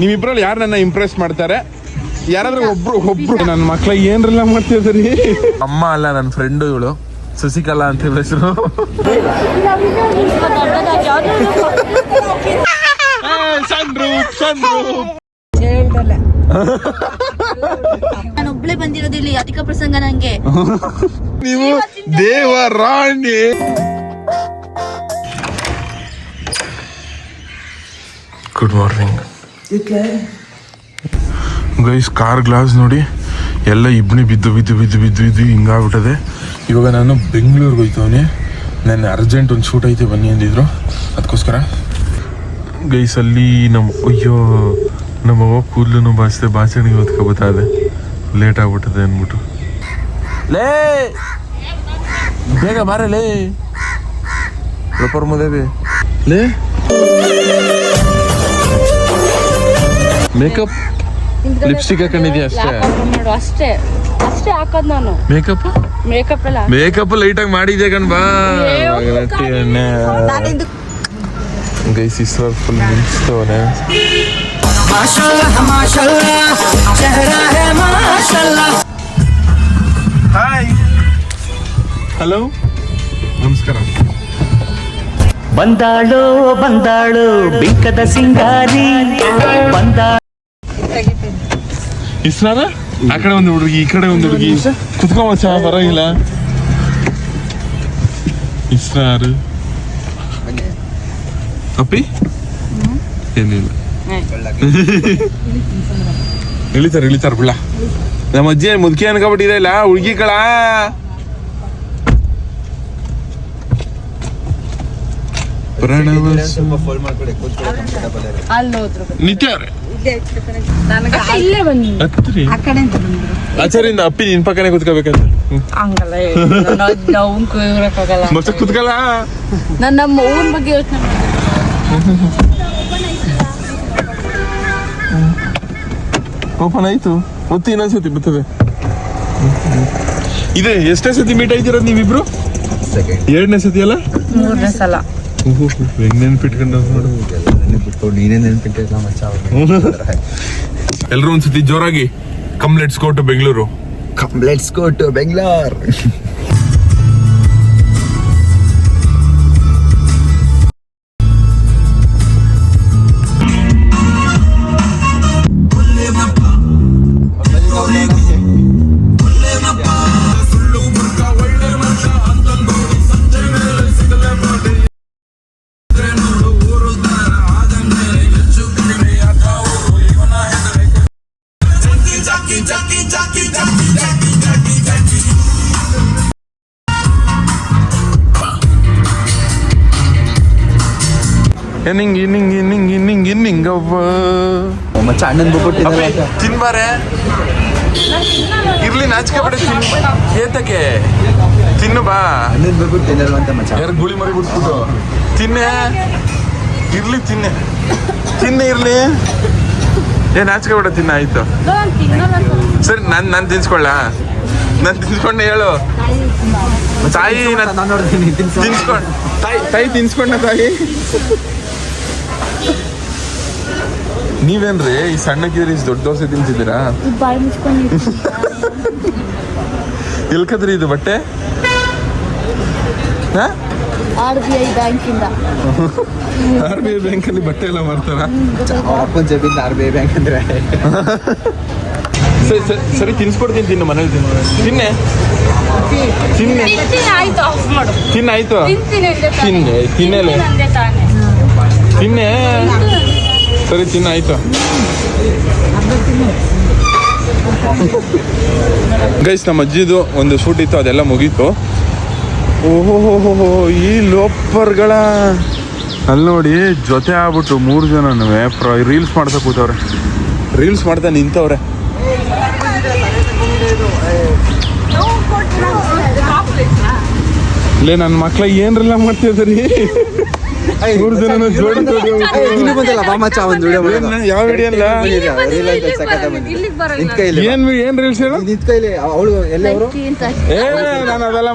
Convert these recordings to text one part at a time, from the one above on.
ನೀವಿಬ್ರಲ್ಲಿ ಯಾರು ನನ್ನ ಇಂಪ್ರೆಸ್ ಮಾಡ್ತಾರೆ? ಯಾರಾದ್ರೂ ಒಬ್ರು ನನ್ನ ಮಕ್ಳ ಏನ್ರೆಲ್ಲ ಮಾಡ್ತಿದ್ರಿ? ಅಮ್ಮ ಅಲ್ಲ, ನನ್ನ ಫ್ರೆಂಡು ಇವಳು ಶಶಿಕಲಾ ಅಂತ ಹೆಸರು. ನಾನು ಒಬ್ಳೆ ಬಂದಿರೋದು ಇಲ್ಲಿ ಅಧಿಕ ಪ್ರಸಂಗ ನಂಗೆ. ನೀವು ದೇವರಾಣಿ. Good morning guys. Car glass ನೋಡಿ ಎಲ್ಲ ಇಬ್ಬನಿ ಬಿದ್ದು ಹಿಂಗಾಗ್ಬಿಟ್ಟದೆ. ಇವಾಗ ನಾನು ಬೆಂಗಳೂರಿಗೆ ಹೋಯ್ತವನಿ. ನನ್ನ ಅರ್ಜೆಂಟ್ ಒಂದು ಶೂಟ್ ಐತೆ ಬನ್ನಿ ಅಂದಿದ್ರು, ಅದಕ್ಕೋಸ್ಕರ ಗೈಸ್ ಅಲ್ಲಿ ನಮ್ಮವ್ವ ಕೂದಲು ಬಾಚಣಿಗೆ ಹೊತ್ಕೊಬತ್ತಾದೆ. ಲೇಟ್ ಆಗ್ಬಿಟ್ಟದೆ ಅಂದ್ಬಿಟ್ಟು. ಲೇ ಬೇಗ ಬಾರಲೇ ಪ್ರಪರ್ ಮದುವೆ ಲೇ. ಮೇಕಪ್ ಲಿಪ್ಸ್ಟಿಕ್ ಹಾಕೊಂಡಿದ್ಯಾ? ಅಷ್ಟೇ ಹಾಕೋದು ನಾನು. ಮೇಕಪ್ ಲೈಟ್ ಆಗಿ ಮಾಡಿದ್ಯಾ ಕಣ್ ಬಾ. ಗೈಸ್ ಈಶ್ವರ್ ಫುಲ್ ಮಿಂಚ್ತವನೆ. ಹಾಯ್ ಹಲೋ ನಮಸ್ಕಾರ. ಬಂದಾಳು ಬಿಂಕದ ಸಿಂಗಾರಿ ಇಸ್ರಾರ ಆ ಕಡೆ ಒಂದು ಹುಡುಗಿ, ಈ ಕಡೆ ಒಂದು ಹುಡುಗಿ. ಕುತ್ಕೊಂಬ ಪರವಾಗಿಲ್ಲ. ಇಸ್ರಾರು ಅಪ್ಪಿ ಏನಿಲ್ಲ. ಇಳಿತಾರ ಬಿಳ. ನಮ್ಮ ಅಜ್ಜಿ ಮುದುಕಿ ಅನ್ಕೊಬಿಟ್ಟಿದೆ ಇಲ್ಲ ಹುಡುಗಿ ಕಳ. ನಿತ್ಯ ಆಚಾರಿಂದ ಅಪ್ಪಿ ನಿನ್ ಪಕ್ಕನೆ ಕುತ್ಕೋಬೇಕಂತ. ಮತ್ತೆ ಕುತ್ಕಲ್ಲ. ನನ್ನ ಮೌನ್ ಬಗ್ಗೆ ಯೋಚನೆ ಓಪನ್ ಆಯ್ತು. ಮತ್ತೆ ಇನ್ನೊಂದ್ಸತಿ ಬರ್ತದೆ. ಇದೆ ಎಷ್ಟೇ ಸತಿ ಮೀಟ್ ಆಯ್ತಿರೋದು ನೀವಿಬ್ರು? ಎರಡನೇ ಸತಿ ಅಲ್ಲ? ಮೂರನೇ ಸಲ. ಹೆಂಗ್ ನೆನ್ಪಿಟ್ಕೊಂಡು ನೋಡು. ನೀನೇ ನೆನ್ಪಿಟ್ಟಿಲ್ಲ ಮಚ್ಚ. ಎಲ್ರು ಒಂದ್ಸತಿ ಜೋರಾಗಿ come let's go to Bengaluru. Let's go to Bengaluru. ಮಚ್ಚ ಅಣ್ಣನ್ ತಿನ್ಬಾರೆ ಇರ್ಲಿ, ನಾಚಿಕೆ ಬಿಡ. ಏತಕ್ಕೆ ತಿನ್ನು ಬಾ. ಅಣ್ಣನ್ ಬೇಕು ತಿನ್ನಲ್ವ ಅಂತ ಮಚ್ಚ. ಯಾರು ಗುಳಿ ಮರಿ ಬಿಟ್ಬಿಟ್ಟು ತಿನ್ನೆ. ಇರ್ಲಿ ತಿನ್ನೆ ಇರ್ಲಿ. ನಾಚಿಕೆ ಬಿಡ. ತಿನ್ನ ಆಯ್ತು ಸರಿ. ನಾನು ತಿನ್ಸ್ಕೊಳ್ಳ. ನಾನು ತಿನ್ಸ್ಕೊಂಡೆ ಹೇಳು ತಾಯಿ. ತಿನ್ಸ್ಕೊಂಡ್ ತಾಯಿ ತಿನ್ಸ್ಕೊಂಡ ತಾಯಿ. ನೀವೇನ್ರಿ ಈ ಸಣ್ಣಕ್ಕಿದ್ರಿ ದೊಡ್ಡ ದೋಸೆ ತಿನ್ಸಿದ್ದೀರಾ? ಎಲ್ಕದ್ರಿ ಇದು ಬಟ್ಟೆ? RBI ಬ್ಯಾಂಕಿಂದ. RBI ಬ್ಯಾಂಕಲ್ಲಿ ಬಟ್ಟೆ ಎಲ್ಲ ಮಾಡ್ತಾರ? ಅಪ್ಪನ ಜೇಬಿಂದ RBI ಬ್ಯಾಂಕ್ ಅಂದ್ರೆ. ಸರಿ ತಿನ್ಸ್ಕೊಡ್ತೀನಿ. ತಿನ್ನು ಮನೇಲಿ ತಿನ್ನೆ. ತಿನ್ನಾಯ್ತು. ತಿನ್ನೇಲೆ ತಿನ್ನೆ. ಸರಿ ತಿನ್ನಾಯ್ತು. ಗೈಸ್ ನಮ್ಮ ಅಜ್ಜಿದು ಒಂದು ಶೂಟ್ ಇತ್ತು, ಅದೆಲ್ಲ ಮುಗೀತು. ಓಹೋ ಈ ಲೋಪರ್ಗಳ ಅಲ್ಲಿ ನೋಡಿ ಜೊತೆ ಆಗ್ಬಿಟ್ಟು 3 ಜನನೂ ರೀಲ್ಸ್ ಮಾಡ್ತಾ ಕೂತವ್ರೆ. ರೀಲ್ಸ್ ಮಾಡ್ತಾ ನಿಂತವ್ರೆ. ಲೇ ನನ್ನ ಮಕ್ಳ ಏನ್ರೆಲ್ಲ ಮಾಡ್ತಿದ್ರಿ? 3 ಜನನು ಜೋಡಿ ಯಾವ ವಿಡಿಯೋ ಅಲ್ಲ. ಏನ್ ರೀಲ್ಸ್ ಹೇಳು? ಅವಳು ಎಲ್ಲವರು ನಾನು ಅದೆಲ್ಲ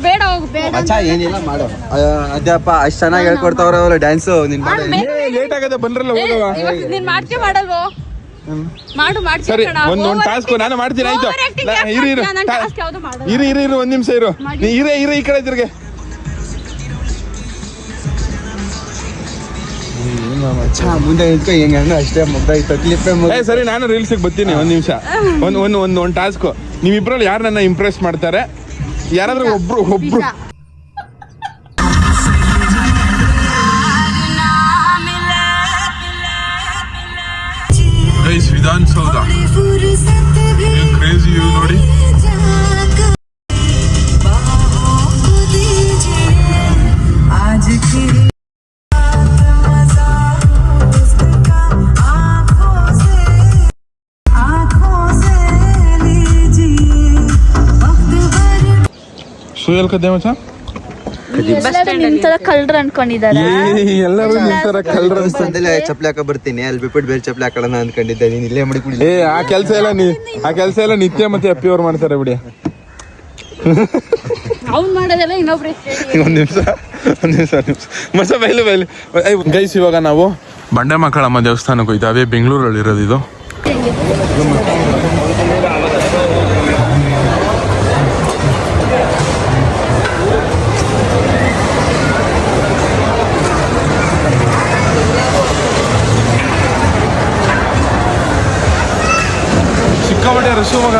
ಬೇಡ ಹೋಗು ಬೇಡ ಮಚ್ಚ ಏನಿಲ್ಲ ಮಾಡು ಅದೇಪ್ಪ ಅಷ್ಟ್ ಚೆನ್ನಾಗಿ ಹೇಳ್ಕೊಡ್ತಾವ್ರ ಅವ್ರು ಡ್ಯಾನ್ಸು ನಿನ್ ಮಾಡು ಲೇಟ್ ಆಗದೆ ಬಂದ್ರಲ್ಲ ಹೋಗುವ. ನೀನ್ ಮಾಡ್ಕೆ ಮಾಡಲ್ವೋ ಮಾಡು ಸರಿ ಮಾಡ್ತೀನಿ ಒಂದ್ ಟಾಸ್ಕ್ ನಾನು ಮಾಡ್ತೀನಿ ಆಯ್ತು. ಇರು ಒಂದ್ ನಿಮಿಷ ಇರು. ಇರು ಈ ಕಡೆ ತಿರ್ಗೆ. ಮಚ್ಚ ಮುಂದೆ ನಿಂತ್ಕೊ ಹೆಂಗ ಅಷ್ಟೇ ಮುಗ್ದಾಯ್ತು ಕ್ಲಿಪ್ಪೇ ಸರಿ ನಾನು ರೀಲ್ಸಿಗೆ ಬರ್ತೀನಿ ಒಂದ್ ನಿಮಿಷ. ಒಂದ್ ಟಾಸ್ಕ್. ನೀವಿಬ್ರಲ್ಲಿ ಯಾರು ನನ್ನ ಇಂಪ್ರೆಸ್ ಮಾಡ್ತಾರೆ? ಯಾರಾದ್ರೂ ಒಬ್ರು ಗೈಸ್ ವಿಧಾನಸೌಧ ಕ್ರೇಜಿ ವ್ಯೂ ನೋಡಿ. ಸುಯಲ್ ಕದ್ದೆ ಮಚ್ಚ ನಿಮ್ ತರ ಕಳ್ರ ಅನ್ಕೊಂಡಿದ್ದಾರೆ ಎಲ್ಲರೂ ನಿಂತರ ಕಲ್ರ ಅಂತಲೇ ಚಪ್ಪಲಿ ಹಾಕ ಬರ್ತೀನಿ ಅಲ್ಲಿ ಬಿಟ್ಬಿಟ್ಟು ಬೇರೆ ಚಪ್ಪಲಿ ಹಾಕೋಣ ಅನ್ಕೊಂಡಿದ್ದೆ ನೀನ್ ಇಲ್ಲೇ ಮಡಿಕೊಳ್ಳಿ. ಆ ಕೆಲಸ ಎಲ್ಲ ನಿತ್ಯ ಮತ್ತೆ ಅಪ್ಪಿ ಅವ್ರು ಮಾಡ್ತಾರೆ ಬಿಡಿ. ಅವ್ನ್ ಮಾಡೋದೆಲ್ಲ ಇನ್ನೊಬ್ರು ಒಂದ್ ನಿಮಿಷ ಮಚ್ಚ ಬೈಲು ಗೈಸ್ ಇವಾಗ ನಾವು ಬಂಡೆ ಮಕ್ಕಳಮ್ಮ ದೇವಸ್ಥಾನಕ್ಕೆ ಹೋಯ್ತಾವೆ. ಬೆಂಗಳೂರಲ್ಲಿ ಇರೋದು ಇದು. ಸಿಕ್ಕಾಪಟ್ಟೆ ರಸು ಮಗ.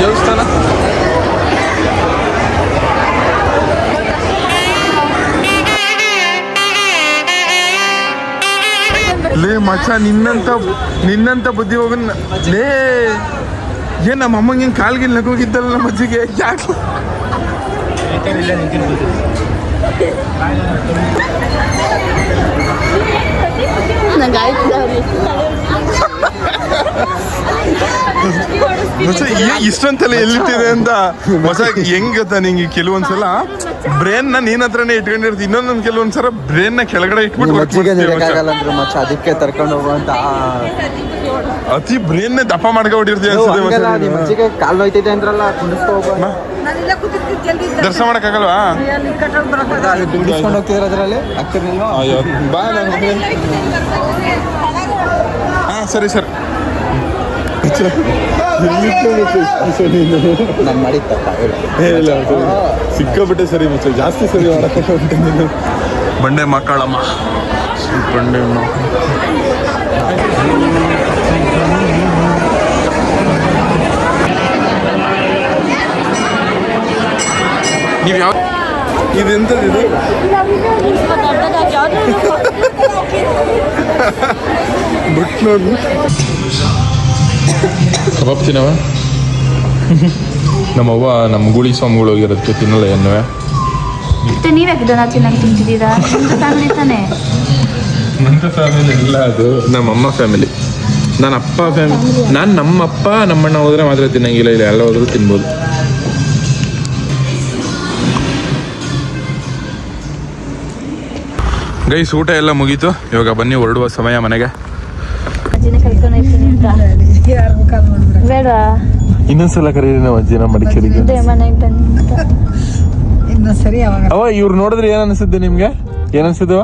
ದೇವಸ್ಥಾನ ಲೇ ಮಚ್ಚ ನಿನ್ನಂತ ಬುದ್ಧಿ ಹೋಗ ಲೇ. ಏನ್ ನಮ್ಮ ಅಮ್ಮಂಗೆ ಕಾಲ್ಗಿಲ್ ನಗೋಗಿದ್ದಲ್ಲ ನಮ್ಮ ಅಜ್ಜಿಗೆ ಯಾಕೆ? ಇಷ್ಟೊಂತಲ್ಲ ಎಲ್ಲಿಟ್ಟಿದೆ ಅಂತ ಹೊಸ ಹೆಂಗ್ ಗೊತ್ತಾ ನಿಂಗೆ? ಕೆಲವೊಂದ್ಸಲ ಬ್ರೇನ್ ನ ನೀನ್ ಹತ್ರನೇ ಇಟ್ಕೊಂಡಿರ್ತಿ, ಇನ್ನೊಂದೊಂದ್ ಕೆಲವೊಂದ್ಸಲ ಬ್ರೇನ್ ನ ಕೆಳಗಡೆ ಇಟ್ಬಿಟ್ಟು ಮಚ್ಚ ಅದಕ್ಕೆ ತರ್ಕೊಂಡು ಹೋಗುವಂತ ಅತಿ ಬ್ರೇನ್ ನ ದಪ್ಪ ಮಾಡ್ಕೊಂಡಿರ್ತೀವಿ ಮಚ್ಚಿಗೆ ಕಾಲ್ ನೋಯ್ತೈತೆ ಅಂದ್ರಲ್ಲ ಕುಂಡಿಸ್ಕೊ ಹೋಗೋ. ದರ್ಶನ ಮಾಡಕ್ಕಾಗಲ್ವಾ? ಕುಂಡಿಸ್ಕೊಂಡು ಹೋಗ್ತಿದ್ರ ಅದ್ರಲ್ಲಿ ಆಗ್ತಿರ್ಲಿಲ್ವಾ? ಬಾ ಹಾ ಸರಿ ಸರ್. ನಾನು ಮಾಡಿದ ತಪ್ಪ ಸಿಕ್ಕಾಬಿಟ್ಟೆ ಸರಿ ಮಚ್ಚ, ಜಾಸ್ತಿ ಸರಿ ಮಾಡಕ್ಕೆ ನೀನು. ಬಂಡೆ ಮಕ್ಕಳಮ್ಮ ಬಂಡೆ ನೀವು ಯಾವ ಇದೆಂತದಿದು? ಬಿಟ್ಟು ನೋಡಿ ಕಬಾಬ್ ತಿನ್ನವ. ನಮ್ಮವ್ವ ನಮ್ಮ ಗೂಳಿ ಸ್ವಾಮಿಗಳು ಹೋಗಿರೋದಕ್ಕೆ ತಿನ್ನಲ್ಲ ಎನ್ನುವೆ. ನೀವ್ಯಾಕೆ ದನ ತಿನ್ನಂಗೆ ತಿಂತಿದ್ದೀರಾ? ಫ್ಯಾಮಿಲಿ ತಾನೆ. ನನ್ನ ಫ್ಯಾಮಿಲಿ ಇಲ್ಲ, ಅದು ನಮ್ಮಮ್ಮ ಫ್ಯಾಮಿಲಿ. ನನ್ನ ಅಪ್ಪ ಫ್ಯಾಮಿಲಿ. ನಾನು ನಮ್ಮಪ್ಪ ನಮ್ಮಣ್ಣ ಹೋದ್ರೆ ಮಾತ್ರ ತಿನ್ನಂಗಿಲ್ಲ, ಇಲ್ಲ ಎಲ್ಲ ಹೋದ್ರೂ ತಿನ್ಬೋದು. ಗೈಸ್ ಊಟ ಎಲ್ಲ ಮುಗೀತು, ಇವಾಗ ಬನ್ನಿ ಹೊರಡುವ ಸಮಯ ಮನೆಗೆ. ಬೇಡ ಇನ್ನೊಂದ್ಸಲ ಕರೀರಿ ನಾವು ಅಜ್ಜಿನ ಮಡಿಕೇರಿಗೆ. ಮನೆಗೆ ಬನ್ನಿ ಅವ ಇವ್ರು ನೋಡಿದ್ರೆ ಏನ್ ಅನ್ಸುತ್ತೆ ನಿಮ್ಗೆ? ಏನ್ ಅನ್ಸುತ್ತವ?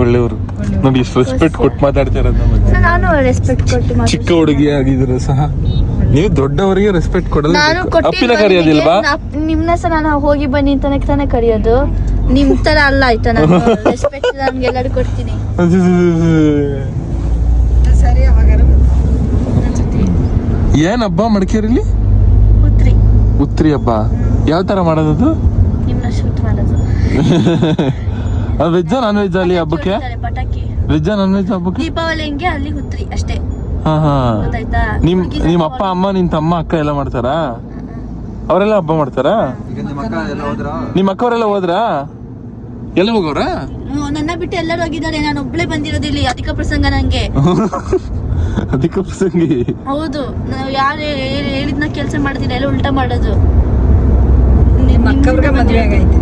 ಒಳ್ಳೆಯವರು ನೋಡಿ, ಇಷ್ಟು ರೆಸ್ಪೆಕ್ಟ್ ಕೊಟ್ಟು ಮಾತಾಡ್ತಿರೋದು ನಮ್ಮ ಅಜ್ಜಿ. ನಾನು ರೆಸ್ಪೆಕ್ಟ್ ಕೊಟ್ಟು ಚಿಕ್ಕ ಹುಡುಗಿ ಆಗಿದ್ರು ಸಹ ನೀವು ದೊಡ್ಡವರಿಗೆ ರೆಸ್ಪೆಕ್ಟ್ ಕೊಡಲ್ಲ. ಅಪ್ಪಿನ ಕರೆಯೋದಿಲ್ವಾ? ನಿಮ್ನ ಸಹ ನಾನು ಹೋಗಿ ಬನ್ನಿ ಅಂತಾನೆ ತಾನೇ ಕರೆಯೋದು. ನಿಮ್ ತರ ಅಲ್ಲ ಆಯ್ತಾ? ನಾನು ರೆಸ್ಪೆಕ್ಟ್ ನಮ್ಗೆಲ್ಲರೂ ಕೊಡ್ತೀನಿ. ಏನ್ ಹಬ್ಬ ಮಡಿಕೇರಿಲಿ? ಉತ್ರಿ ಹಬ್ಬ ಯಾವ ತರ ಮಾಡೋದು? ನಿಮ್ನ ಶೂಟ್ ಮಾಡೋದು. ವೆಜ್ಜಾ ನಾನ್ ವೆಜ್ ಅಲ್ಲಿ ಹಬ್ಬಕ್ಕೆ? ಪಟಾಕಿ ವೆಜ್ಜಾ ನಾನ್ ವೆಜ್ ಹಬ್ಬಕ್ಕೆ? ದೀಪಾವಳಿ ಹೆಂಗೆ ಅಲ್ಲಿ ಉತ್ರಿ ಅಷ್ಟೇ. ಹಾ ಹಾ. ಗೊತ್ತಾಯ್ತಾ? ನಿಮ್ ಅಪ್ಪ ಅಮ್ಮ ನಿನ್ ತಮ್ಮ ಅಕ್ಕ ಎಲ್ಲ ಮಾಡ್ತಾರಾ? ಅವರೆಲ್ಲ ಹಬ್ಬ ಮಾಡ್ತಾರಾ? ನಿಮ್ ಅಕ್ಕವರೆಲ್ಲ ಹೋದ್ರಾ? ಎಲ್ಲ ಹೋಗೋರ? ನನ್ನ ಬಿಟ್ಟು ಎಲ್ಲರೂ ಹೋಗಿದ್ದಾರೆ, ನಾನು ಒಬ್ಳೆ ಬಂದಿರೋದು ಇಲ್ಲಿ. ಅಧಿಕ ಪ್ರಸಂಗ ನಂಗೆ. ಅಧಿಕ ಪ್ರಸಂಗಿ? ಹೌದು, ನಾವು ಯಾರು ಹೇಳಿದ್ನ ಕೆಲಸ ಮಾಡೋದಿಲ್ಲ, ಎಲ್ಲ ಉಲ್ಟಾ ಮಾಡೋದು. ಮದುವೆ ಆಗೈತೆ.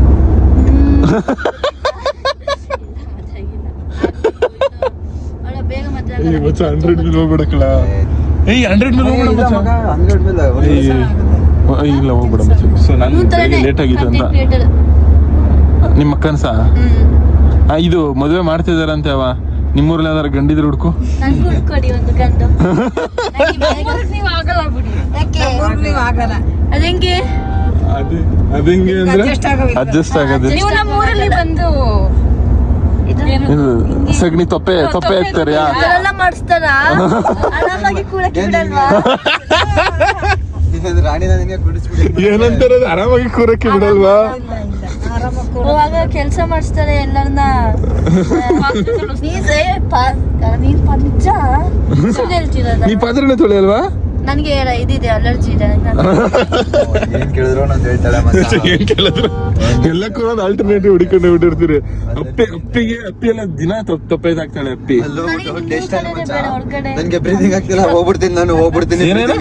ಬೇಗ ಮತ್ತೆ ಮಚ್ಚ 100 ಮೇಲೆ ಹೋಗ್ಬಿಡಕ್ಕಲ್ಲ. ಏಯ್ 100 ಮೇಲೆ ಹೋಗ್ಬಿಡ ಮಚ್ಚ. 100 ಮೇಲೆ ಇಲ್ಲ ಹೋಗ್ಬಿಡ ಮಚ್ಚ. ಸೊ ನಾನು ಲೇಟ್ ಆಗಿತ್ತು ಅಂತ ನಿಮ್ಮ ಕನ್ಸ. ಇದು ಮದುವೆ ಮಾಡ್ತಿದಾರಂತೆ ಅವ. ನಿಮ್ಮೂರಲ್ಲಿ ಯಾವ್ದಾರ ಗಂಡಿದ್ರು ಹುಡ್ಕು. ನನ್ಗೂ ಹುಡ್ಕೊಡಿ ಒಂದು ಗಂಡು. ಅದಂಗೆ ಅದಂಗೆ ಅಂದ್ರೆ ಅಡ್ಜಸ್ಟ್ ಆಗೋದು. ನೀವು ನಮ್ಮ ಊರಲ್ಲಿ ಬಂದು ಸಗಣಿ ತೊಪ್ಪೆ ಹಾಕ್ತಾರೆ. ಅದೆಲ್ಲ ಮಾಡಿಸ್ತಾರ. ಆರಾಮಾಗಿ ಕೂಡಕ್ಕೆ ಬಿಡಲ್ವಾ? ರಾಣಿನ ನಿನ್ಗೆ ಕುಡಿಸ್ಬಿಡಿ. ಏನಂತಾರ ಆರಾಮಾಗಿ ಕೂರಕ್ಕೆ ಬಿಡಲ್ವಾ? ಅವಾಗ ಕೆಲ್ಸ ಮಾಡಿಸ್ತಾರೆ ಎಲ್ಲರನ್ನ. ನಿಜ ಸುಳ್ಳು ಹೇಳ್ತಿರೋದ? ನೀ ಪಾತ್ರೆನೇ ತೊಳೆಯಲ್ವಾ? ನನ್ಗೆ ಇದಿದೆ, ಅಲರ್ಜಿ ಇದೆ. ಏನ್ ಕೇಳಿದ್ರು ನಾನು ಹೇಳ್ತಾಳೆ ಮತ್ತೆ. ಏನ್ ಕೇಳಿದ್ರು ಎಲ್ಲಕ್ಕೂ ಒಂದು ಆಲ್ಟರ್ನೇಟಿವ್ ಹುಡುಕೊಂಡು ಬಿಟ್ಟಿರ್ತೀರಿ. ಅಪ್ಪಿ ಎಲ್ಲ ದಿನ ತೊಪ್ಪೆ ಹಾಕ್ತಾಳೆ ಅಪ್ಪಿ. ನನ್ಗೆ ಬ್ರೀದಿಂಗ್ ಆಗ್ತಿಲ್ಲ, ಹೋಗ್ಬಿಡ್ತೀನಿ. ಏನೇನು?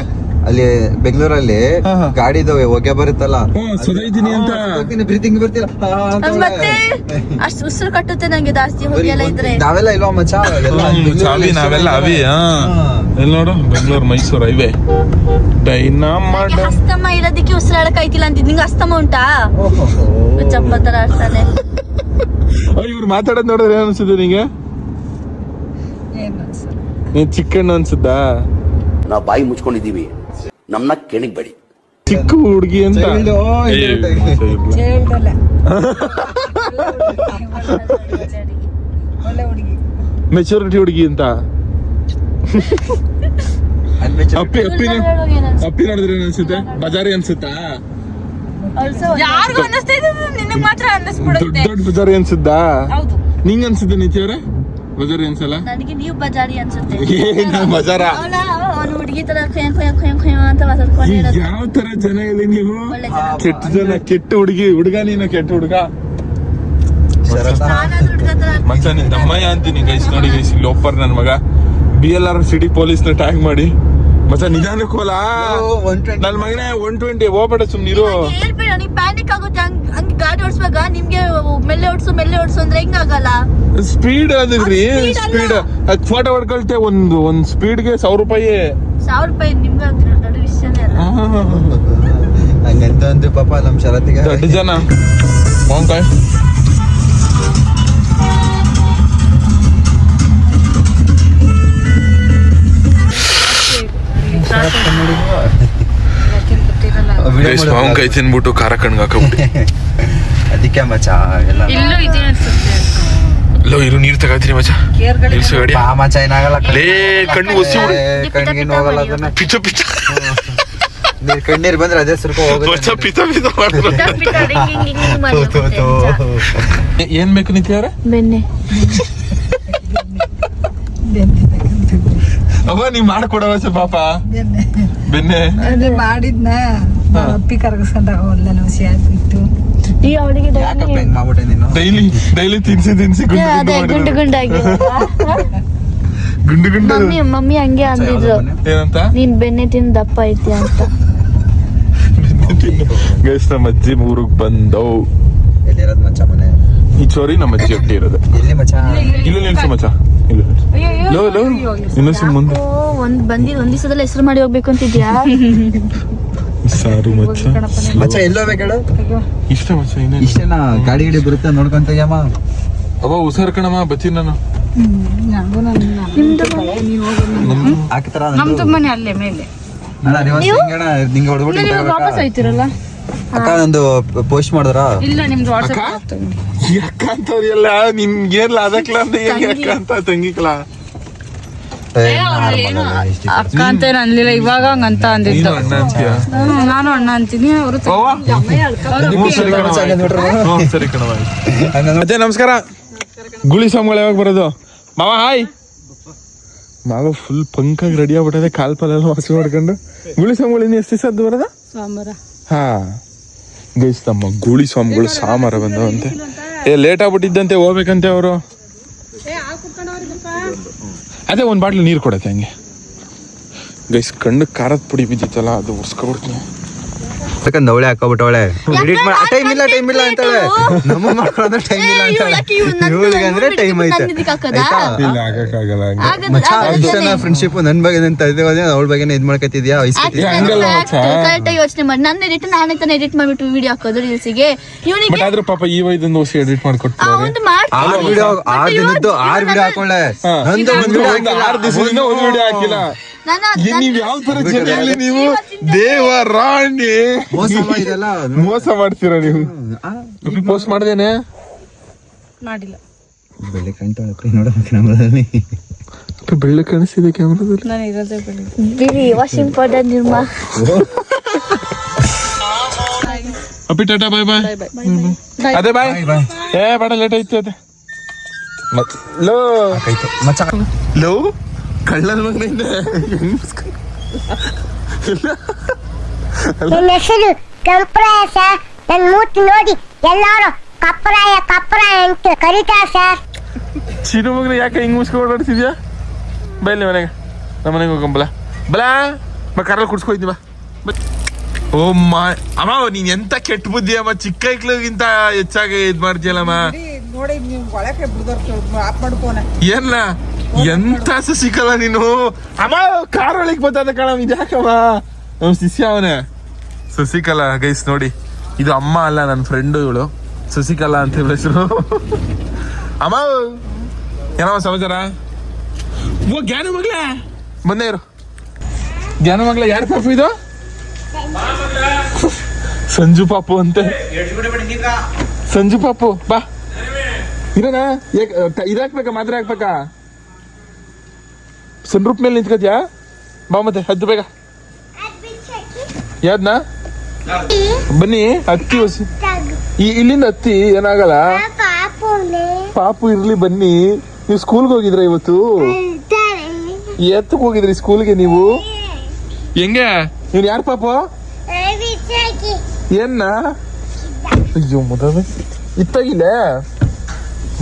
ಅಲ್ಲಿ ಬೆಂಗಳೂರಲ್ಲಿ ಗಾಡಿದು ಹೊಗೆ ಬರುತ್ತಲ್ಲ, ಸದೈತೀನಿ ಅಂತ ಬ್ರೀದಿಂಗ್ ಬರ್ತಿಲ್ಲ ಮತ್ತೆ ಅಷ್ಟು ಉಸಿರು ಕಟ್ಟುತ್ತೆ ನಂಗೆ ಜಾಸ್ತಿ ಹೋಗಿಲ್ಲ ಇದ್ರೆ. ನಾವೆಲ್ಲ ಇಲ್ವಾ ಮಚ್ಚ? ನಾವೆಲ್ಲ ಅವಿ. ಎಲ್ಲಿ ನೋಡು, ಬೆಂಗಳೂರು ಮೈಸೂರು ಹೈವೇ ಅಸ್ತಮ ಇರೋದಕ್ಕೆ ಉಸಿರಾಡಕ್ ಆಯ್ತಿಲ್ಲ ಅಂತಿದ್. ನಿಂಗೆ ಅಸ್ತಮ ಉಂಟಾ? ಚಪ್ಪ ತರ ಆಡ್ತಾನೆ. ಇವ್ರು ಮಾತಾಡೋದ್ ನೋಡಿದ್ರೆ ಏನ್ ಅನ್ಸುತ್ತೆ ನಿಂಗೆ? ನೀನ್ ಚಿಕ್ಕಣ್ಣ ಅನ್ಸುತ್ತಾ? ನಾವು ಬಾಯಿ ಮುಚ್ಕೊಂಡಿದೀವಿ, ನಮ್ನ ಕೆಣಿಗ್ಬೇಡಿ. ಚಿಕ್ಕ ಹುಡುಗಿ ಅಂತ ಮೆಚೂರಿಟಿ ಹುಡುಗಿ ಅಂತ. ಅಪ್ಪಿ ನೋಡಿದ್ರೆ ಏನ್ ಅನ್ಸುತ್ತೆ? ಬಜಾರಿ ಅನ್ಸುತ್ತಾ? ಯಾರಿಗೂ ಅನ್ನಿಸ್ತಾ ಇದೆ, ನಿನಗ್ ಮಾತ್ರ ಅನ್ನಿಸ್ಬಿಡುತ್ತೆ. ದೊಡ್ಡ ಬಜಾರಿ ಅನ್ಸುತ್ತಾ? ನಿಂಗ್ ಅನ್ಸುತ್ತೆ ನಿತ್ಯವ್ರೆ? ಬಜಾರಿ ಅನ್ಸಲ್ಲ ನನಗೆ. ನೀವು ಬಜಾರಿ ಅನ್ಸುತ್ತೆ. ಬಜಾರ ಅವನು ಹುಡುಗಿ ತರ ಅಂತ ಮಾತಾಡ್ಕೊಂಡಿರೋದು. ಯಾವ ತರ ಜನ ಇಲ್ಲಿ ನೀವು? ಕೆಟ್ಟ ಜನ, ಕೆಟ್ಟ ಹುಡುಗ ನೀನು ಕೆಟ್ಟ ಹುಡುಗ. ಮಚ್ಚ ನಿನ್ ದಮ್ಮಯ್ಯ ಅಂತೀನಿ ಗೈಸ್. ನೋಡಿ ಗೈಸ್, ಇಲ್ಲಿ ಒಪ್ಪರ್ ನನ್ ಮಗ BLR ಸಿಟಿ ಪೊಲೀಸ್ ನ ಟ್ಯಾಗ್ ಮಾಡಿ. ಮಚ್ಚ ನಿಧಾನಕ್ಕೋಲ ನನ್ ಮಗನೇ 120 ಹೋಗ್ಬೇಡ ಸುಮ್ನಿರು. ಹೇಳ್ಬೇಡ, ನೀ ಪ್ಯಾನಿಕ್ ಆಗುತ್ತೆ. ಹಂಗೆ ಗಾಡಿ ಓಡಿಸುವಾಗ ನಿಮ್ಗೆ ಮೆಲ್ಲೆ ಓಡಿಸು ಅಂದ್ರೆ ಹೆಂಗಾಗಲ್ಲ? ಸ್ಪೀಡ್ ಅದ್ರಿ, ಸ್ಪೀಡ್ ಅದ್ ಫೋಟೋ ಹೊಡ್ಕೊಳ್ತೆ. ಒಂದ್ ಸ್ಪೀಡ್ಗೆ 1000 ರೂಪಾಯಿ. 1000 ರೂಪಾಯಿ ನಿಮ್ಗೆ ದೊಡ್ಡ ವಿಷಯನೇ ಅಲ್ಲ. ಹಂಗಂತ ಅಂದು ಪಾಪ ನಮ್ ಶರತ್ತಿಗೆ ದೊಡ್ಡ ಜನ ಮಾಂಕಾಯ್. ಮಾಂಕಾಯ್ ತಿನ್ಬಿಟ್ಟು ಖಾರ ಕಣ್ಗೆ ಹಾಕಬಿಟ್ಟು ಅದಕ್ಕೆ ಮಚ್ಚ ಎಲ್ಲ ಲೋ ಇರು, ನೀರ್ ತಗೋತೀನಿ ಮಚ್ಚ. ನಿಲ್ಸು ಗಾಡಿ. ಮಚ್ಚ ಏನಾಗಲ್ಲ, ಲೇ ಕಣ್ಣು ಒಸಿ ಕಣ್ಣಿಗೆ ಹೋಗಲ್ಲ ಅದನ್ನ. ಪಿಚ್ಚ ಪಿಚ್ಚ ಕಣ್ಣೀರ್ ಬಂದ್ರೆ ಅದೇ ಸುರ್ಕೊ ಹೋಗುತ್ತೆ. ಪಿತ ಪಿತ ಏನ್ ಬೇಕು ನಿತ್ಯವ್ರೆ? ಬೆನ್ನೆ ಅವ ನೀವ್ ಮಾಡ್ಕೊಡವ ಪಾಪ. ಬೆನ್ನೆ ಮಾಡಿದ್ನ ಅಪ್ಪಿ ಕರ್ಗಿಸ್ಕೊಂಡಾಗ ಹೊಲ್ದಲ್ಲ ಹುಸಿ ಆಗ್ಬಿಟ್ಟು. ಈ ಅವಳಿಗೆ ಯಾಕಪ್ಪ ಹೆಂಗ್ ಮಾಡ್ಬಿಟ್ಟೆ ನೀನು? ಡೈಲಿ ತಿನ್ಸಿ ಗುಂಡು ಗುಂಡಾಗಿ. ಗುಂಡು ಮಮ್ಮಿ ಹಂಗೆ ಅಂದಿದ್ರು, ಏನಂತ? ನೀನ್ ಬೆನ್ನೆ ತಿಂದು ದಪ್ಪ ಐತಿ ಅಂತ. ಗೈಸ್ ನಮ್ಮ ಅಜ್ಜಿ ಊರಿಗೆ ಬಂದವು. ಎಲ್ಲಿರೋದ್ ಮಚ್ಚ ಮನೆ? ಈ ಚೋರಿ ನಮ್ಮ ಅಜ್ಜಿ ಒಟ್ಟಿ ಇರೋದು. ಎಲ್ಲಿ ಮಚ್ಚ? ಇಲ್ಲ ನಿಲ್ಸು ಮಚ್ಚ, ಇಲ್ಲ ಲೋ ಇನ್ನೊಂದು ಮುಂದೆ ಒಂದ್ ದಿವಸದಲ್ಲಿ ಹೆಸರು ಮಾಡಿ ಹೋಗ್ಬೇಕು ಅಂತಿದ್ಯಾ? ಸಾರು ಮಚ್ಚ. ಮಚ್ಚ ಎಲ್ಲೋ ಬೇಕೇಳು? ಇಷ್ಟ ಮಚ್ಚ. ಇಷ್ಟೇನಾ? ಗಾಡಿ ಗಿಡಿ ಬರುತ್ತೆ ನೋಡ್ಕೊಂತೀಯಮ್ಮ? ಅವ ಹುಷಾರ್ ಕಣಮ್ಮ, ಬತ್ತೀನಿ ನಾನು. ಹಾಕ್ತಾರ ನಮ್ದು ಮನೆ ಅಲ್ಲೇ ಮೇಲೆ. ನಿಂಗೆ ಹೊಡ್ಬಿಟ್ಟು ವಾಪಸ್ ಹೋಯ್ತಿರಲ್ಲ. ಅಕ್ಕ ನಂದು ಪೋಸ್ಟ್ ಮಾಡಿದ್ರ? ಇಲ್ಲ ನಿಮ್ದು ಅಕ್ಕ ಅಂತವ್ರಿಯಲ್ಲ ನಿಮ್ಗೇನ್ಲ ಅದಕ್ಲ ಅಂತ ಹೆಂಗೆ ಅಕ್ಕ ಅಂತ ತಂಗಿಕ್ಲ? ಅಕ್ಕ ಅಂತ ಏನ್ ಅನ್ಲಿಲ್ಲ, ಇವಾಗ ಹಂಗಂತ ಅಂದಿದ್ದು. ನೀನು ಅಣ್ಣ ಅಂತೀಯ? ನಾನು ಅಣ್ಣ ಅಂತೀನಿ, ಅವರು ಸರಿ ಕಣವ. ಅದೇ ನಮಸ್ಕಾರ. ಗುಳಿ ಸ್ವಾಮಿಗಳು ಯಾವಾಗ ಬರೋದು? ಮಾವ ಹಾಯ್. ಮಾವ ಫುಲ್ ಪಂಕಾಗಿ ರೆಡಿ ಆಗ್ಬಿಟ್ಟದೆ, ಕಾಲ್ ಪಾಲೆಲ್ಲ ವಾಸಿ ಮಾಡ್ಕೊಂಡು. ಗುಳಿ ಸ್ವಾಮಿಗಳು ಇನ್ನು ಎಷ್ಟು ದಿವಸ ಬರೋದ? ಹಾ ಗೈಸ್, ನಮ್ಮ ಗೂಳಿ ಸ್ವಾಮಿಗಳು ಸಾಮಾರ ಬಂದವಂತೆ. ಲೇಟ್ ಆಗ್ಬಿಟ್ಟಿದ್ದಂತೆ, ಹೋಗ್ಬೇಕಂತೆ ಅವರು. ಅದೇ ಒಂದ್ ಬಾಟ್ಲು ನೀರು ಕೊಡತ್ತೆ ಹಂಗೆ. ಗೈಸ್ ಕಣ್ಣು ಖಾರದ ಪುಡಿ ಬಿದ್ದಿತ್ತಲ್ಲ, ಅದು ಒರ್ಸ್ಕೊಬಿಡ್ತೀನಿ. ಯಾಕಂದ್ರೆ ಅವಳೆ ಹಾಕೋಬಿಟ್ಟವಳೆ ಎಡಿಟ್ ಟೈಮ್ ಇಲ್ಲ ಅಂತಾಳೆ. ನಮ್ಮ ಮಾಡ್ಕೊಳ್ಳೋದ್ರೆ ಟೈಮ್ ಇಲ್ಲ ಅಂತಾಳೆ. ಇವಳಿಗೆ ಅಂದ್ರೆ ಟೈಮ್ ಐತೆ ಇಲ್ಲ ಆಗಕ್ಕಾಗಲ್ಲ ಫ್ರೆಂಡ್ಶಿಪ್ ನನ್ ಬಗ್ಗೆ ಅಂತ ಅವಳ ಬಗ್ಗೆ ಇದ್ ಮಾಡ್ಕೊತಿದ್ಯಾ ಕರೆಕ್ಟಾಗಿ ಯೋಚನೆ ಮಾಡಿ ನನ್ನ ಎಡಿಟ್ ನಾನೇ ತಾನೇ ಎಡಿಟ್ ಮಾಡ್ಬಿಟ್ಟು ವಿಡಿಯೋ ಹಾಕೋದು ರೀಲ್ಸಿಗೆ. ಇವನಿಗೆ ಬಟ್ ಆದ್ರೂ ಪಾಪ ಈ ವಯದೊಂದು ವರ್ಷ ಎಡಿಟ್ ಮಾಡ್ಕೊಡ್ತಾರೆ. ಒಂದು ಮಾಡ್ತೀನಿ 6 ದಿನದ್ದು 6 ವಿಡಿಯೋ ಹಾಕೊಳ್ಳೆ. ನಂದು ಒಂದು 6 ದಿವಸದಿಂದ ಒಂದು ವಿಡಿಯೋ ಹಾಕಿಲ್ಲ. ನೀವ್ ಯಾವ ತರ ಜನರಲ್ಲಿ ನೀವು ದೇವರಾಣಿ ಮೋಸ ಮಾಡ್ತೀರಾ ನೀವು. ಪೋಸ್ಟ್ ಮಾಡ್ದೇನೆ ಮಾಡಿಲ್ಲ. ಬೆಳ್ಳಿ ಕಾಣ್ತಾಳೆ ನೋಡೋದಕ್ಕೆ ಬೆಳ್ಳಿ ಕಾಣಿಸ್ತಿದೆ ಕ್ಯಾಮ್ರಾದಲ್ಲಿ. ನಾನು ಇರೋದೇ ಬೆಳಿ. ಬಿರಿ ವಾಷಿಂಗ್ ಪೌಡರ್ ನಿರ್ಮ. ಅಪ್ಪಿ ಟಾಟಾ ಬಾಯ್ ಬಾಯ್. ಅದೇ ಬಾಯ್ ಏ ಬೇಡ ಲೇಟ್ ಆಯ್ತು ಅದೇ ಲೋ ಲೋ ಕಳ್ಳನ ಮಗನಿಂದ ನನ್ನ ಹೆಸರು ಕೆಂಪರಾಯ ಸರ್. ನನ್ನ ಮೂತಿ ನೋಡಿ ಎಲ್ಲಾರು ಕಪ್ಪರಾಯ ಅಂತ ಕರೀತಾರೆ ಸರ್. ಚಿರು ಮಗನ ಯಾಕೆ ಹಿಂಗ್ ಮುಸ್ಕೊಂಡು ಓಡಾಡ್ತಿದ್ಯಾ? ಬೈಲಿ ಮನೆಗೆ, ನಮ್ಮ ಮನೆಗೆ ಹೋಗಂಬಲ ಬಲ ಕರಲ್ಲಿ ಕುಡ್ಸ್ಕೊಯ್ತೀನಿ ಬಾ. ಓ ಮಾ ಅಮ್ಮ ನೀನ್ ಎಂತ ಕೆಟ್ಟ ಬುದ್ಧಿ ಅಮ್ಮ, ಚಿಕ್ಕ ಐಕ್ಳಿಗಿಂತ ಹೆಚ್ಚಾಗಿ ಇದ್ ಮಾಡ್ತೀಯಲ್ಲಮ್ಮ. ನೋಡಿ ನೀವು ಒಳಕ್ಕೆ ಆಫ್ ಮಾಡ್ಕೋಣ. ಏನ್ಲ ಎಂತ ಸಸಿಕಲ್ಲ ನೀನು ಅಮ್ಮ. ಕಾರ್ ಒಳಗೆ ಬರ್ತದ ಕಣ ಇದ್ಯಾಕಮ್ಮ. ನಮ್ ಶಿಷ್ಯ ಅವನೇ ಸಸಿಕಲಾ ಗೈಸ್ ನೋಡಿ. ಇದು ಅಮ್ಮ ಅಲ್ಲ, ನನ್ನ ಫ್ರೆಂಡು ಇವಳು ಸಸಿಕಲಾ ಅಂತ ಹೇಳಿ ಹೆಸರು. ಅಮ್ಮ ಏನಮ್ಮ ಸಮಾಚಾರ? ಓ ಜ್ಞಾನ ಮಗ್ಲ ಬಂದೇ ಇರು. ಜ್ಞಾನ ಮಗ್ಲ ಯಾರ ಪಾಪು ಇದು? ಸಂಜು ಪಾಪು ಅಂತೆ. ಸಂಜು ಪಾಪು ಬಾ ಇರೋಣ. ಇದಾಕ್ಬೇಕಾ ಮಾತ್ರ ಹಾಕ್ಬೇಕಾ? ಸನ್ರೂಪ್ ಮೇಲೆ ನಿಂತ್ಕತ್ಯಾ? ಬಾ ಮತ್ತೆ ಹದ್ದು ಬೇಗ. ಯಾವ್ದನಾ ಬನ್ನಿ ಹತ್ತಿ ಹೊಸಿ ಇಲ್ಲಿಂದ ಹತ್ತಿ ಏನಾಗಲ್ಲ. ಪಾಪು ಇರ್ಲಿ ಬನ್ನಿ. ನೀವು ಸ್ಕೂಲ್ಗೆ ಹೋಗಿದ್ರ ಇವತ್ತು? ಎತ್ತಕ್ಕೆ ಹೋಗಿದ್ರಿ ಸ್ಕೂಲ್ಗೆ ನೀವು? ಹೆಂಗೆ ನೀನ್ ಯಾರು ಪಾಪು? ಏನ್ನ ಅಯ್ಯೋ ಮೊದಲ ಇತ್ತಾಗಿಲ್ಲ.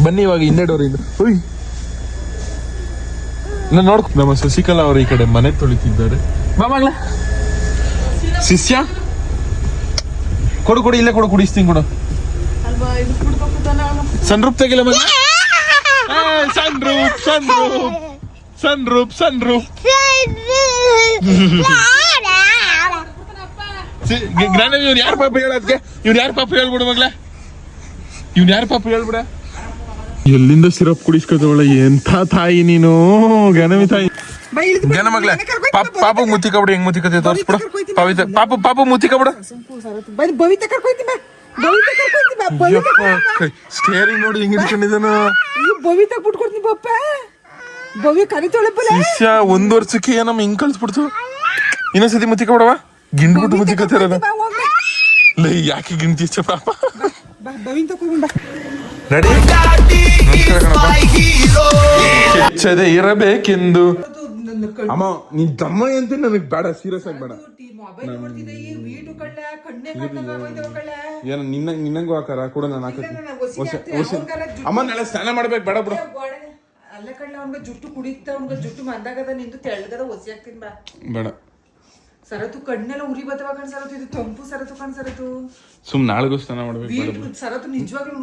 ಬನ್ನಿ ಇವಾಗ ಇನ್ನೆಡೋರಿಂದ ನಾನು ನೋಡ್ಕೊ. ನಮ್ಮ ಶಶಿಕಲಾ ಅವರು ಈ ಕಡೆ ಮನೆ ತೊಳಿತಿದ್ದಾರೆ. ಬಾಮಗ್ಲ ಶಿಷ್ಯ ಕೊಡು ಇಲ್ಲೇ ಕೊಡು, ಕುಡಿಸ್ತೀನಿ ಕೊಡು. ಸನ್ರೂಪ್ ತೆಗಿಲ್ಲ ಮಗ. ಸನ್ರೂಪ್ ಜ್ಞಾನ ಇವ್ನು ಯಾರ ಪಾಪ ಹೇಳೋದಕ್ಕೆ? ಇವ್ನು ಯಾರ ಪಾಪ ಹೇಳ್ಬಿಡು ಮಗ್ಲ. ಇವ್ನು ಯಾರ ಪಾಪ ಹೇಳ್ಬಿಡ. ಎಲ್ಲಿಂದ ಸಿರಪ್ ಕುಡಿಸ್ಕೊತವಳ. ಎಂಥ ತಾಯಿ ನೀನು ಜ್ಞಾನವಿ ತಾಯಿ. ಜ್ಞಾನ ಮಗ್ಲ ಪಾಪು ಮುತ್ತಿಕಬಿಡು. ಹೆಂಗ್ ಮುತ್ತಿಕತೆ ತೋರಿಸ್ಬಿಡು. ಪಾಪು ಮುತ್ತಿಕಬಿಡು. ಸ್ಟೇರಿಂಗ್ ನೋಡಿ ಹೆಂಗ್ ಇಟ್ಕೊಂಡಿದ್ದಾನ. ಶಿಷ್ಯ 1 ವರ್ಷಕ್ಕೆ ಏನಮ್ಮ ಹಿಂಗ್ ಕಳ್ಸ್ಬಿಡ್ತು. ಇನ್ನೊಂದ್ಸತಿ ಮುತ್ತಿಕಬಿಡವ. ಗಿಂಡ್ಬಿಟ್ಟು ಮುತ್ತಿಕತ್ತಿರೋದ. ಯಾಕೆ ಗಿಂಡ್ತಿಚ್ಚ ಪಾಪ. ನಡಿ ಕೆಚ್ಚದೆ ಇರಬೇಕೆಂದು. ಅಮ್ಮ ನೀನ್ ತಮ್ಮ ಅಂತ ನನಗ್ ಬೇಡ, ಸೀರಿಯಸ್ ಆಗಿ ಬೇಡ. ಏನ ನಿನ್ನಂಗೂ ಹಾಕಾರ ಕೂಡ ನಾನು ಹಾಕತ್ತೀನಿ. ಅಮ್ಮ ನಾಳೆ ಸ್ನಾನ ಮಾಡ್ಬೇಕು ಬೇಡ ಬಿಡು. ಅಲ್ಲ ಕಳ್ಳ ಅವ್ನ್ಗ ಜುಟ್ಟು ಕುಡಿತ, ಅವ್ನ್ಗ ಜುಟ್ಟು ಮಂದಾಗದ, ನಿಂದು ತೆಳ್ಳಗದ ಒಸಿ ಹಾಕ್ತೀನಿ ಬಾ. ಬೇಡ ಸರತು ಕಣ್ಣೆಲ್ಲ ಉರಿ ಬತ್ತವ ಕಣ್ ಸರತು. ಇದು ತಂಪು ಸರತು ಕಣ್ ಸರತು. ನಾಳೆಗೂ ಸ್ನಾನ ಮಾಡ್ಬೇಕು ಸರತು ನಿಜವಾಗ್ಲೂ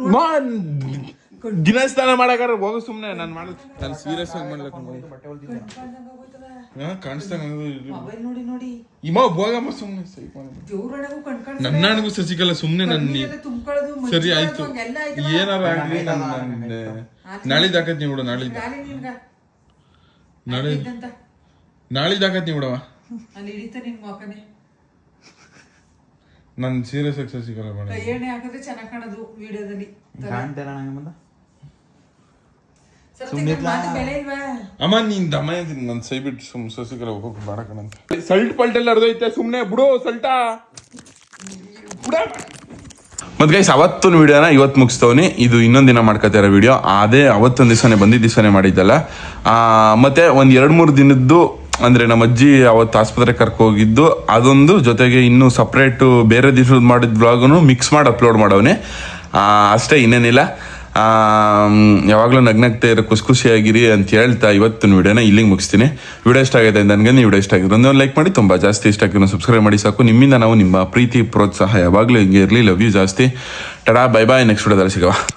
ದಿನ ಸ್ನಾನ ಮಾಡಾಕಾರ ಹೋಗು ಸುಮ್ನೆ. ನಾನು ನಾನು ಸೀರಿಯಸ್ ಆಗಿ ಮಾಡ್ಲಕ್ಕ ಕಾಣಿಸ್ತಾ ನೋಡಿ ನೋಡಿ ಇಮ್ಮ ಹೋಗಮ್ಮ ಸುಮ್ನೆ. ದೇವ್ರೊಳಗೂ ಕಣ್ಕಾಣ ನನ್ನಗೂ ಶಶಿಕಲಾ ಸುಮ್ನೆ. ತುಂಬ್ಕೊಳ್ಳೋದು ಸರಿ ಆಯ್ತು, ಏನಾರ ಆಗ್ಲಿ. ನಾಳಿದ್ ಹಾಕತ್ ನೀವು ಬಿಡು. ನಾಳಿದ್ ಹಾಕತ್ ನೀವು ಬಿಡವ. ಅಲ್ಲಿ ಹಿಡಿತ ನಿನ್ ಮೋಕನೆ. ನನ್ ಸೀರಿಯಸ್ ಆಗಿ ಶಶಿಕಲಾ ಬೇಡ. ಎಣ್ಣೆ ಹಾಕಿದ್ರೆ ಚೆನ್ನಾಗ್ ಕಾಣೋದು ವಿಡಿಯೋದಲ್ಲಿ. ಅಮ್ಮ ನೀನ್ ದಮ ನನ್ ಸೈ ಬಿಟ್ಟು ಶಶಿಕಲಾ ಹೋಗಕ್ ಬೇಡ ಕಣಂತ. ಸಲ್ಟ್ ಪಲ್ಟ್ ಎಲ್ಲ ಅರ್ಧೈತೆ ಸುಮ್ನೆ ಬಿಡು. ಸಲ್ಟಾ ಮತ್ ಗೈಸ್ ಅವತ್ತೊಂದು ವಿಡಿಯೋನ ಇವತ್ತು ಮುಗಿಸ್ತವನಿ. ಇದು ಇನ್ನೊಂದ್ ದಿನ ಮಾಡ್ಕೊತಾ ಇರೋ ವಿಡಿಯೋ. ಅದೇ ಅವತ್ತೊಂದ್ ದಿವಸನೇ ಬಂದಿದ್ದ ದಿವಸನೇ ಮಾಡಿದ್ದಲ್ಲ. ಮತ್ತೆ ಒಂದ್ 2-3 ದಿನದ್ದು ಅಂದ್ರೆ ನಮ್ಮ ಅಜ್ಜಿ ಅವತ್ತು ಆಸ್ಪತ್ರೆ ಕರ್ಕೋಗಿದ್ದು ಅದೊಂದು, ಜೊತೆಗೆ ಇನ್ನು ಸಪ್ರೇಟ್ ಬೇರೆ ದಿವಸದ ಮಾಡಿದ ಬ್ಲಾಗ್ನು ಮಿಕ್ಸ್ ಮಾಡಿ ಅಪ್ಲೋಡ್ ಮಾಡವನೆ ಅಷ್ಟೇ, ಇನ್ನೇನಿಲ್ಲ. ಯಾವಾಗಲೂ ನಗ್ನಗ್ತಾ ಇರೋ ಖುಷಿಯಾಗಿರಿ ಅಂತ ಹೇಳ್ತಾ ಇವತ್ತಿನ ವಿಡಿಯೋನ ಇಲ್ಲಿಗೆ ಮುಗಿಸ್ತೀನಿ. ವಿಡಿಯೋ ಇಷ್ಟ ಆಗಿದೆ ನನಗೆ, ನೀವು ವಿಡಿಯೋ ಇಷ್ಟ ಆಗಿದ್ರೆ ಒಂದು ಲೈಕ್ ಮಾಡಿ, ತುಂಬ ಜಾಸ್ತಿ ಇಷ್ಟ ಆಗಿರೋ ಸಬ್ಸ್ಕ್ರೈಬ್ ಮಾಡಿ ಸಾಕು. ನಿಮ್ಮಿಂದ ನಾವು ನಿಮ್ಮ ಪ್ರೀತಿ ಪ್ರೋತ್ಸಾಹ ಯಾವಾಗಲೂ ಹಿಂಗೆ ಇರಲಿ. ಲವ್ ಯು ಜಾಸ್ತಿ. Tada, bye bye. ನೆಕ್ಸ್ಟ್ ವಿಡಿಯೋದಲ್ಲಿ ಸಿಗವಾ.